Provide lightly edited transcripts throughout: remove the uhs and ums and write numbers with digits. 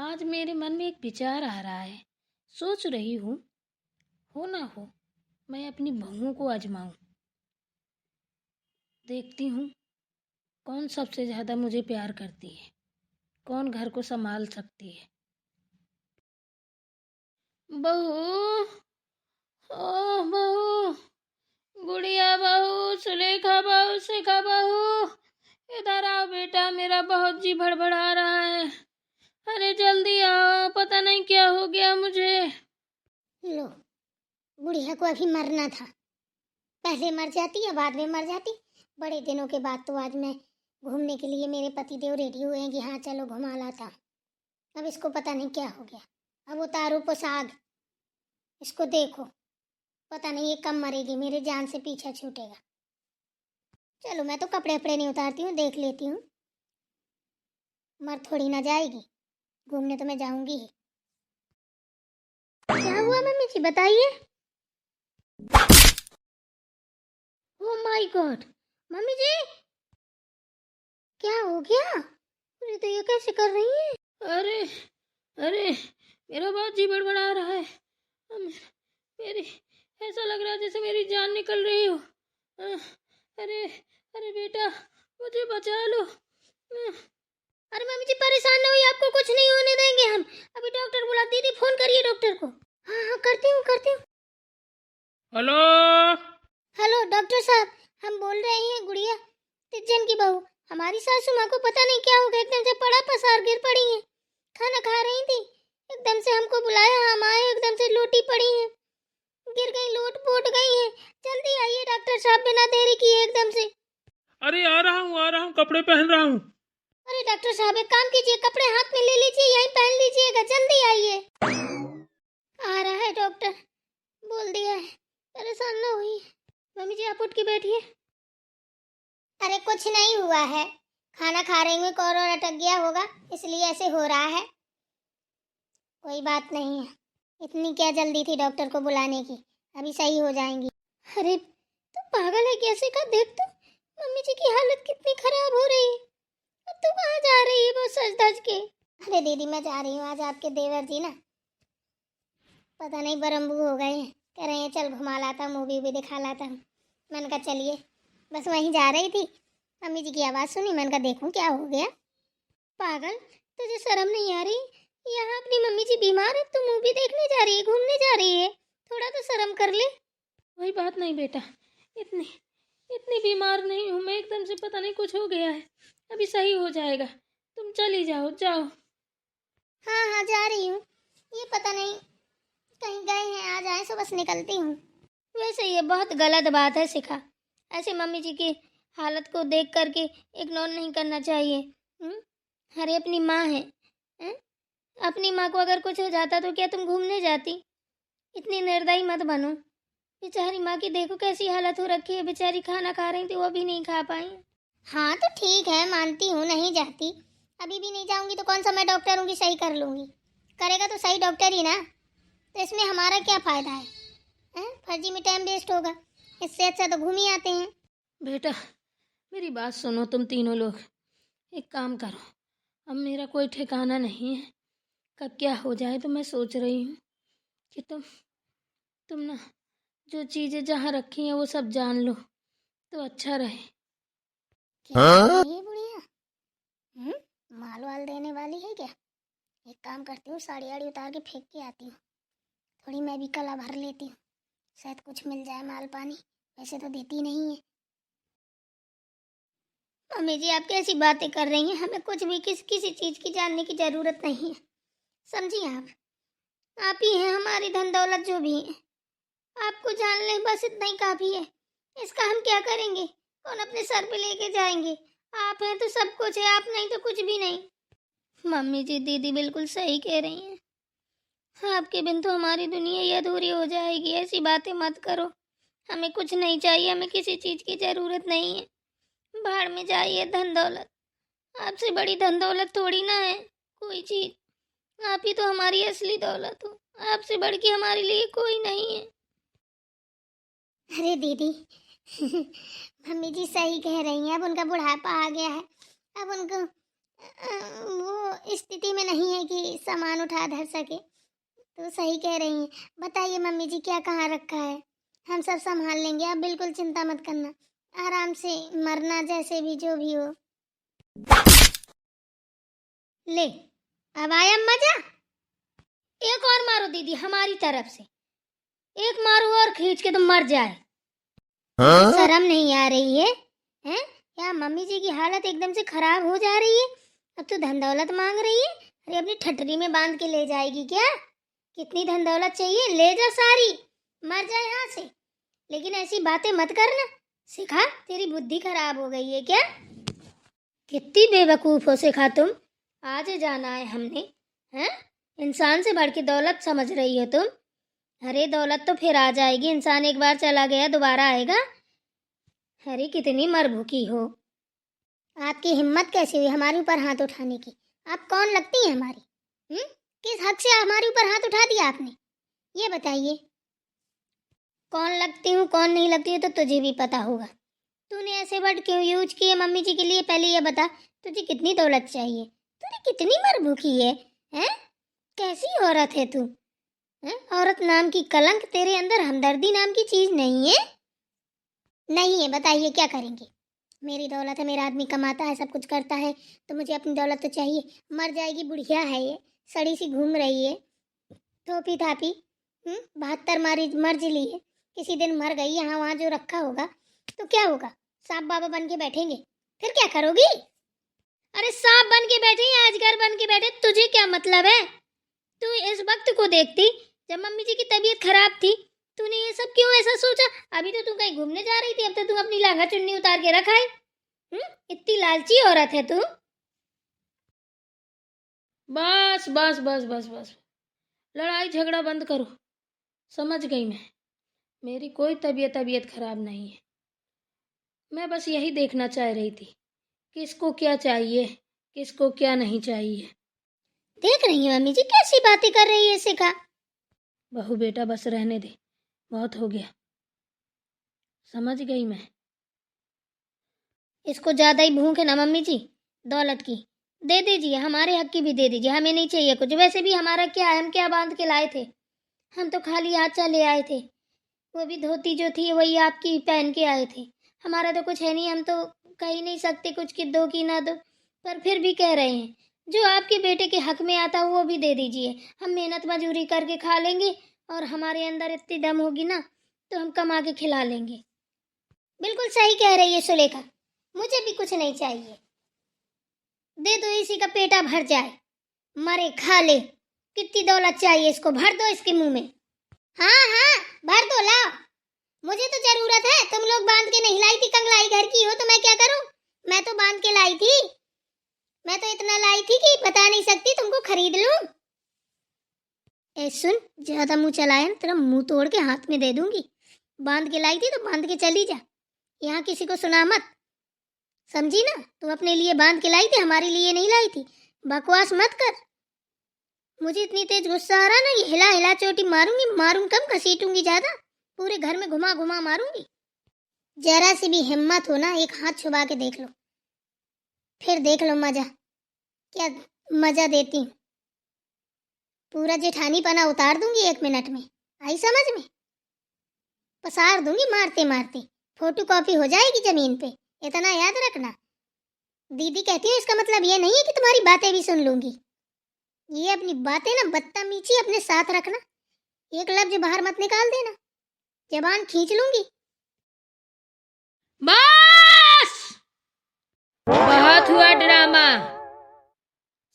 आज मेरे मन में एक विचार आ रहा है। सोच रही हूँ, हो ना हो मैं अपनी बहुओं को आजमाऊं। देखती हूँ कौन सबसे ज़्यादा मुझे प्यार करती है, कौन घर को संभाल सकती है। बहू, ओ बहू, गुड़िया बहू, सुलेखा बहू, शिखा बहू, इधर आओ बेटा, मेरा बहुत जी भड़बड़ा रहा है। अरे जल्दी आओ, पता नहीं क्या हो गया मुझे। लो, बुढ़िया को अभी मरना था। पहले मर जाती या बाद में मर जाती। बड़े दिनों के बाद तो आज मैं घूमने के लिए मेरे पतिदेव रेडी हुए हैं कि हाँ चलो घुमा लाता। अब इसको पता नहीं क्या हो गया। अब उतारो पोशाक, इसको देखो, पता नहीं ये कब मरेगी, मेरे जान से पीछा छूटेगा। चलो मैं तो कपड़े वपड़े नहीं उतारती हूँ, देख लेती हूँ। मर थोड़ी ना जाएगी, घूमने तो मैं जाऊंगी ही। क्या हुआ मम्मी जी, बताइए। ओ माय गॉड, मम्मी जी क्या हो गया? अरे तो ये कैसे कर रही है? अरे अरे, मेरा बहुत जी बड़बड़ा रहा है। मेरी ऐसा लग रहा है जैसे मेरी जान निकल रही हो। अरे अरे बेटा, मुझे बचा लो। अरे मम्मी जी परेशान ना होइए, आपको कुछ नहीं होने देंगे हम। अभी डॉक्टर बुला, दीदी फोन करिए डॉक्टर को। हाँ हाँ करती हूँ। हेलो हेलो डॉक्टर साहब, हम बोल रहे हैं गुड़िया तिजन की बहू। हमारी सासू माँ को पता नहीं क्या हो गया, एकदम से पड़ा पसार गिर पड़ी है। खाना खा रही थी, एकदम से हमको बुलाया, हम आए, एकदम से लोटी पड़ी है, गिर गई, लोट पोट गई है। जल्दी आइए डॉक्टर साहब, बिना देरी किए एकदम से। अरे आ रहा हूँ, कपड़े पहन रहा हूँ। अरे डॉक्टर साहब एक काम कीजिए, कपड़े हाथ में ले लीजिए, यहीं पहन लीजिएगा, जल्दी आइए। आ रहा है डॉक्टर, बोल दिया है, परेशान ना हुई। मम्मी जी आप उठ के बैठिए। अरे कुछ नहीं हुआ है, खाना खा रही हूँ, और अटक गया होगा इसलिए ऐसे हो रहा है। कोई बात नहीं है, इतनी क्या जल्दी थी डॉक्टर को बुलाने की, अभी सही हो जाएंगी। अरे तू पागल है कैसे का, देख तो मम्मी जी की हालत कितनी खराब हो रही है। अब तू कहाँ जा रही है बहुत सज धज के? अरे दीदी मैं जा रही हूँ, आज आपके देवर जी ना पता नहीं बरम्बू हो गए हैं, कह रहे हैं चल घुमा लाता, मूवी भी दिखा लाता हूँ। मैंने कहा चलिए, बस वहीं जा रही थी, मम्मी जी की आवाज़ सुनी, मैंने कहा देखूँ क्या हो गया। पागल, तुझे शर्म नहीं आ रही? यहाँ अपनी मम्मी जी बीमार है, तू मूवी देखने जा रही है, घूमने जा रही है, थोड़ा तो शर्म कर ले। कोई बात नहीं बेटा, इतनी इतनी बीमार नहीं हूँ मैं, एकदम से पता नहीं कुछ हो गया है, अभी सही हो जाएगा। तुम चली जाओ जाओ। हाँ हाँ जा रही हूँ, ये पता नहीं कहीं गए हैं, आ जाए सो बस निकलती हूँ। वैसे ये बहुत गलत बात है शिखा, ऐसे मम्मी जी की हालत को देख करके इग्नोर नहीं करना चाहिए। अरे अपनी माँ है, हैं? अपनी माँ को अगर कुछ हो जाता तो क्या तुम घूमने जाती? इतनी निर्दयी मत बनो। बेचारी माँ की देखो कैसी हालत हो रखी है, बेचारी खाना खा रही थी वो भी नहीं खा पाई। हाँ तो ठीक है, मानती हूँ नहीं जाती, अभी भी नहीं जाऊंगी तो कौन सा मैं डॉक्टर हूँ कि सही कर लूंगी? करेगा तो सही डॉक्टर ही ना, तो इसमें हमारा क्या फायदा है? फर्जी में टाइम वेस्ट होगा, इससे अच्छा तो घूम ही आते हैं। बेटा मेरी बात सुनो, तुम तीनों लोग एक काम करो, अब मेरा कोई ठिकाना नहीं है, कब क्या हो जाए। तो मैं सोच रही हूँ कि तुम ना जो चीज़ें जहाँ रखी हैं वो सब जान लो तो अच्छा रहे। क्या हाँ? ये बुढ़िया माल वाल देने वाली है क्या? एक काम करती हूँ, साड़ी आड़ी उतार के फेंक के आती हूँ, थोड़ी मैं भी कला भर लेती हूँ, शायद कुछ मिल जाए माल पानी, वैसे तो देती नहीं है। मम्मी जी आप कैसी बातें कर रही हैं, हमें कुछ भी किसी चीज़ की जानने की ज़रूरत नहीं है, समझिए आप ही हैं हमारी धन दौलत जो भी है, आपको जान ले बस इतना ही काफ़ी है। इसका हम क्या करेंगे, कौन अपने सर पे लेके जाएंगे? आप हैं तो सब कुछ है, आप नहीं तो कुछ भी नहीं। मम्मी जी दीदी बिल्कुल सही कह रही हैं, आपके बिन तो हमारी दुनिया ही अधूरी हो जाएगी, ऐसी बातें मत करो। हमें कुछ नहीं चाहिए, हमें किसी चीज़ की ज़रूरत नहीं है, भाड़ में जाइए धन दौलत, आपसे बड़ी धन दौलत थोड़ी ना है कोई चीज़, आप ही तो हमारी असली दौलत हो, आपसे बढ़ के हमारे लिए कोई नहीं है। अरे दीदी मम्मी जी सही कह रही हैं, अब उनका बुढ़ापा आ गया है, अब उनको वो स्थिति में नहीं है कि सामान उठा धर सके। तो सही कह रही हैं। बताइए मम्मी जी, क्या कहाँ रखा है? हम सब संभाल लेंगे, आप बिल्कुल चिंता मत करना। आराम से मरना, जैसे भी जो भी हो। ले, अब आया मजा। एक और मारो दीदी हमारी तरफ से, एक मारो और खींच के तो मर जाए। शर्म नहीं आ रही है? हैं? क्या मम्मी जी की हालत एकदम से खराब हो जा रही है? अब तो धन दौलत मांग रही है। अरे अपनी ठटरी में बांध के ले जाएगी क्या? कितनी धन दौलत चाहिए, ले जा सारी, मर जाए यहाँ से। लेकिन ऐसी बातें मत करना, सिखा, तेरी बुद्धि खराब हो गई है क्या? कितनी बेवकूफ हो सिखा तुम। आज जाना है हमने, हैं? इंसान से बढ़ के दौलत समझ रही हो तुम। अरे दौलत तो फिर आ जाएगी, इंसान एक बार चला गया दोबारा आएगा। अरे कितनी मरभूखी हो। आपकी हिम्मत कैसी हुई हमारे ऊपर हाथ उठाने की? आप कौन लगती हैं हमारी? किस हक से हमारे ऊपर हाथ उठा दिया आपने, ये बताइए। कौन लगती हूँ कौन नहीं लगती हूँ तो तुझे भी पता होगा। तूने ऐसे वर्ड क्यों यूज किए मम्मी जी के लिए? पहले ये बता, तुझे कितनी दौलत चाहिए? तूने कितनी मरभूखी है, हैं? कैसी औरत है तू? औरत नाम की कलंक, तेरे अंदर हमदर्दी नाम की चीज नहीं है? नहीं है, बताइए क्या करेंगे? मेरी दौलत है, मेरा आदमी कमाता है, सब कुछ करता है, तो मुझे अपनी दौलत तो चाहिए। मर जाएगी, बुढ़िया है ये, सड़ी सी घूम रही है, थोपी थापी, 72 मर्ज ली है। किसी दिन मर गई, यहाँ वहाँ जो रखा होगा तो क्या होगा? सांप बाबा बन के बैठेंगे, फिर क्या करोगी? अरे सांप बन के बैठे या अजगर बन के बैठे, तुझे क्या मतलब है? तू इस वक्त को देखती जब मम्मी जी की तबीयत खराब थी, तूने ये सब क्यों ऐसा सोचा? अभी तो तू कहीं घूमने जा रही थी, अब तो तू अपनी लांघा चुन्नी उतार के रखा है। इतनी लालची औरत है तू। बस बस बस बस बस, लड़ाई झगड़ा बंद करो। समझ गई मैं, मेरी कोई तबीयत खराब नहीं है। मैं बस यही देखना चाह रही थी, किसको क्या चाहिए, किसको क्या नहीं चाहिए। देख रही है मम्मी जी कैसी बातें कर रही है सिखा। बहू बेटा बस रहने दे, बहुत हो गया। समझ गई मैं। इसको ज्यादा ही भूख है ना मम्मी जी दौलत की, दे दीजिए, हमारे हक की भी दे दीजिए, हमें नहीं चाहिए कुछ। वैसे भी हमारा क्या है, हम क्या बांध के लाए थे? हम तो खाली हाथ चले आए थे, वो भी धोती जो थी वही आपकी पहन के आए थे। हमारा तो कुछ है नहीं, हम तो कह ही नहीं सकते कुछ कि दो कि ना दो, पर फिर भी कह रहे हैं जो आपके बेटे के हक में आता वो भी दे दीजिए। हम मेहनत मजूरी करके खा लेंगे, और हमारे अंदर इतनी दम होगी ना तो हम कमा के खिला लेंगे। बिल्कुल सही कह रही है सुलेखा, मुझे भी कुछ नहीं चाहिए, दे दो, इसी का पेटा भर जाए, मरे खा ले। कितनी दौलत चाहिए इसको, भर दो इसके मुंह में। हाँ हाँ भर दो, लाओ, मुझे तो जरूरत है। तुम लोग बांध के नहीं लाई थी, कंगलाई घर की हो तो मैं क्या करूं? मैं तो बांध के लाई थी, मैं तो इतना लाई थी कि बता नहीं सकती, तुमको खरीद लूं। ए सुन, ज्यादा मुंह चलाया ना तेरा मुंह तोड़ के हाथ में दे दूंगी। बांध के लाई थी तो बांध के चली जा, यहाँ किसी को सुना मत, समझी ना? तुम अपने लिए बांध के लाई थी, हमारे लिए नहीं लाई थी। बकवास मत कर। मुझे इतनी तेज गुस्सा आ रहा ना, ये हिला हिला चोटी मारूंगी, मारूं कम, घसीटूंगी ज्यादा, पूरे घर में घुमा घुमा मारूंगी। जरा सी भी हिम्मत हो ना, एक हाथ छुपा के देख लो, फिर देख लो मजा, क्या मजा देती हूँ। पूरा जेठानी पना उतार दूंगी 1 मिनट में, आई समझ में? पसार दूंगी मारते मारते, फोटो कॉपी हो जाएगी जमीन पे, इतना याद रखना। दीदी कहती है इसका मतलब ये नहीं है कि तुम्हारी बातें भी सुन लूंगी। ये अपनी बातें ना बदतमीजी अपने साथ रखना, एक लफ्ज बाहर मत निकाल देना, जबान खींच लूंगी। बस, बहुत हुआ ड्रामा।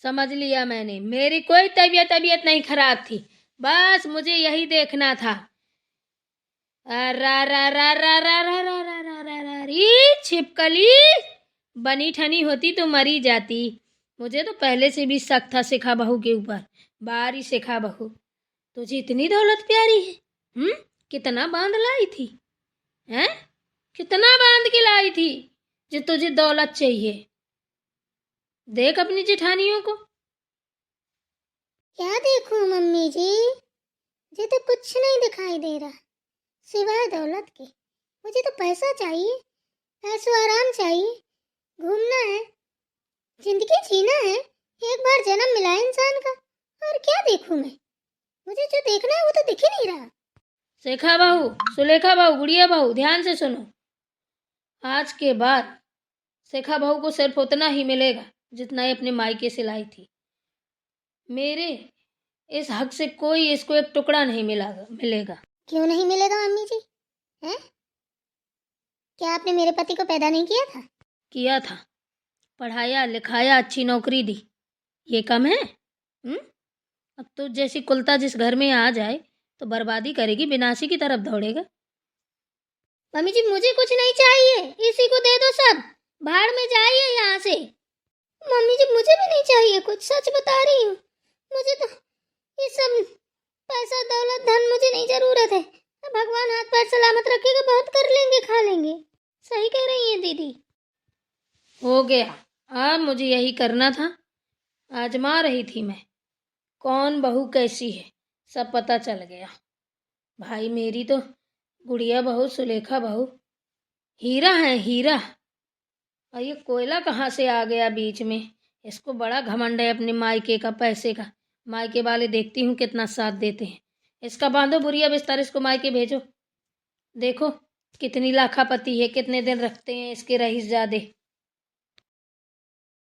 समझ लिया मैंने, मेरी कोई तबीयत नहीं खराब थी, बस मुझे यही देखना था। रा रा रा रा रा रा रा रा रा रा रा री छिपकली, बनी ठनी होती तो मरी जाती। मुझे तो पहले से भी शक था शिखा बहू के ऊपर, बारी शिखा बहू, तुझे इतनी दौलत प्यारी है? कितना बांध लाई थी, हैं? कितना बांध के लाई थी जो तुझे दौलत चाहिए? देख अपनी जेठानियों को। क्या देखूं मम्मी जी, मुझे तो कुछ नहीं दिखाई दे रहा सिवाय दौलत के। मुझे तो पैसा चाहिए, ऐसो आराम चाहिए, घूमना है, जिंदगी जीना है, एक बार जन्म मिला है इंसान का, और क्या देखूं मैं? मुझे जो देखना है वो तो दिख ही नहीं रहा। शेखा बहू, सुलेखा बहू, गुड़िया बहू, ध्यान से सुनो। आज के बाद शेखा बहू को सिर्फ उतना ही मिलेगा जितना ये अपने मायके से लाई थी। मेरे इस हक से कोई इसको एक टुकड़ा नहीं मिलेगा। क्यों नहीं मिलेगा मम्मी जी? हैं? क्या आपने मेरे पति को पैदा नहीं किया था? किया था, पढ़ाया लिखाया, अच्छी नौकरी दी। ये कम है? अब तो जैसी कुलता जिस घर में आ जाए तो बर्बादी करेगी, विनाशी की तरफ दौड़ेगा। मम्मी जी मुझे कुछ नहीं चाहिए, इसी को दे दो सब, भाड़ में जाइए यहाँ से। मम्मी जी मुझे भी नहीं चाहिए कुछ, सच बता रही हूँ। मुझे तो ये सब पैसा दौलत धन मुझे नहीं जरूरत है। भगवान हाथ पैर सलामत रखेगा, बहुत कर लेंगे खा लेंगे। सही कह रही हैं दीदी। हो गया, अब मुझे यही करना था। आजमा रही थी मैं कौन बहू कैसी है, सब पता चल गया। भाई मेरी तो गुड़िया बहू, सुलेखा बहू हीरा है, हीरा। और ये कोयला कहाँ से आ गया बीच में? इसको बड़ा घमंड है अपने मायके का, पैसे का। मायके वाले देखती हूँ कितना साथ देते हैं। इसका बांधो बुरिया बिस्तर, इसको मायके भेजो। देखो कितनी लाखापति है, कितने दिन रखते हैं इसके रईस जादे।